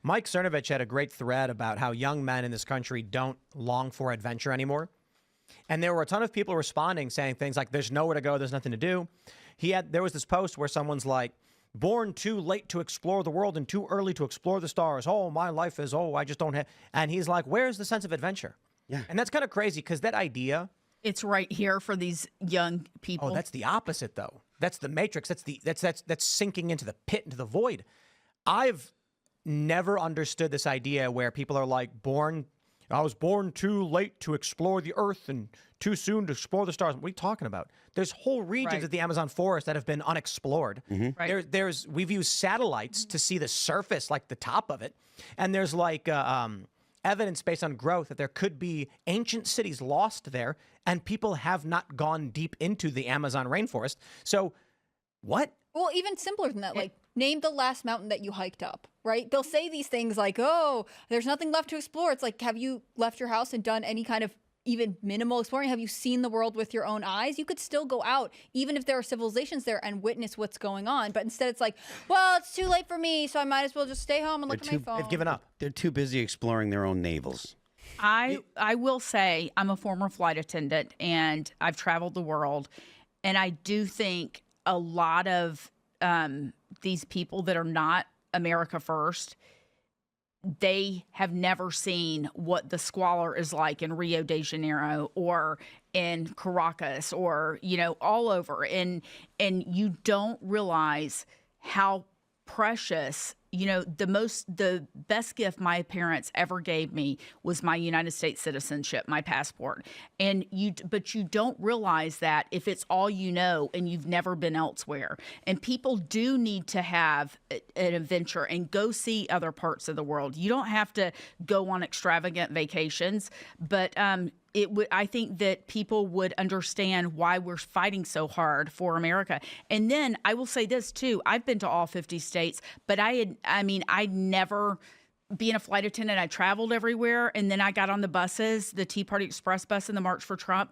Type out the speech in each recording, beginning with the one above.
Mike Cernovich had a great thread about how young men in this country don't long for adventure anymore. And there were a ton of people responding saying things like, there's nowhere to go, there's nothing to do. There was this post where someone's like, born too late to explore the world and too early to explore the stars. Oh, my life is, I just don't have. And he's like, where's the sense of adventure? Yeah. And that's kind of crazy because that idea. It's right here for these young people. Oh, that's the opposite, though. That's the matrix. That's sinking into the pit, into the void. I've never understood this idea where people are like, I was born too late to explore the earth and too soon to explore the stars. What are you talking about? There's whole regions of the Amazon forest that have been unexplored. Right. We've used satellites to see the surface, like the top of it. And there's like evidence based on growth that there could be ancient cities lost there, and people have not gone deep into the Amazon rainforest. So what? Well, even simpler than that, like name the last mountain that you hiked up, right? They'll say these things like, oh, there's nothing left to explore. It's like, have you left your house and done any kind of even minimal exploring? Have you seen the world with your own eyes? You could still go out, even if there are civilizations there, and witness what's going on. But instead it's like, well, it's too late for me, so I might as well just stay home and look at my phone. They've given up. They're too busy exploring their own navels. I will say I'm a former flight attendant, and I've traveled the world, and I do think a lot of these people that are not America first, they have never seen what the squalor is like in Rio de Janeiro or in Caracas or, all over. And you don't realize how precious, the best gift my parents ever gave me was my United States citizenship, my passport. But you don't realize that if it's all you know and you've never been elsewhere. And people do need to have an adventure and go see other parts of the world. You don't have to go on extravagant vacations, but I think that people would understand why we're fighting so hard for America. And then I will say this too. I've been to all 50 states, but I'd never, being a flight attendant, I traveled everywhere. And then I got on the buses, the Tea Party Express bus and the March for Trump.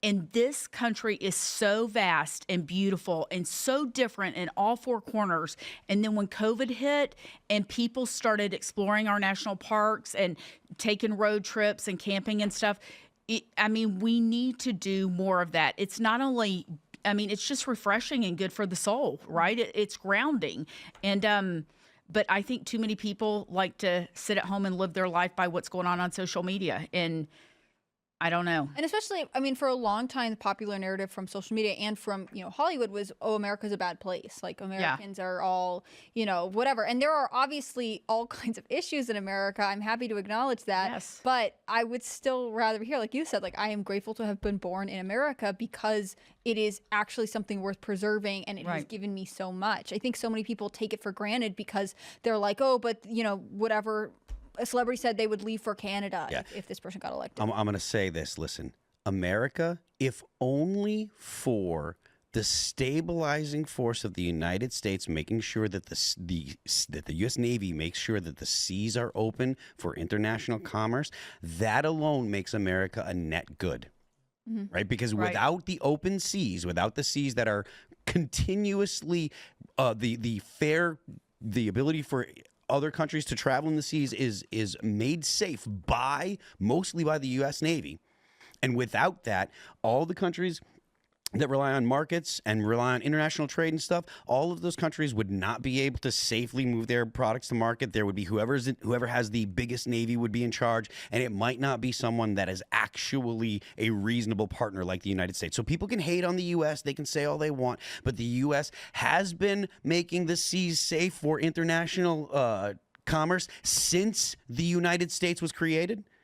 And this country is so vast and beautiful and so different in all four corners. And then when COVID hit and people started exploring our national parks and taking road trips and camping and stuff, we need to do more of that. It's not only, it's just refreshing and good for the soul, right? It's grounding. And, but I think too many people like to sit at home and live their life by what's going on social media. And I don't know. And especially, for a long time, the popular narrative from social media and from, Hollywood was, oh, America's a bad place. Like, Americans are all, whatever. And there are obviously all kinds of issues in America. I'm happy to acknowledge that. Yes. But I would still rather hear, like you said, like, I am grateful to have been born in America because it is actually something worth preserving, and it has given me so much. I think so many people take it for granted because they're like, oh, but, whatever. A celebrity said they would leave for Canada if this person got elected. I'm going to say this. Listen, America, if only for the stabilizing force of the United States, making sure that that the U.S. Navy makes sure that the seas are open for international commerce, that alone makes America a net good. Mm-hmm. Right? Because without the open seas, without the seas that are continuously the ability for other countries to travel in the seas is made safe mostly by the U.S. Navy. And without that, all the countries that rely on markets and rely on international trade and stuff, all of those countries would not be able to safely move their products to market. There would be whoever has the biggest navy would be in charge, and it might not be someone that is actually a reasonable partner like the United States. So people can hate on the U.S., they can say all they want, but the U.S. has been making the seas safe for international commerce since the United States was created.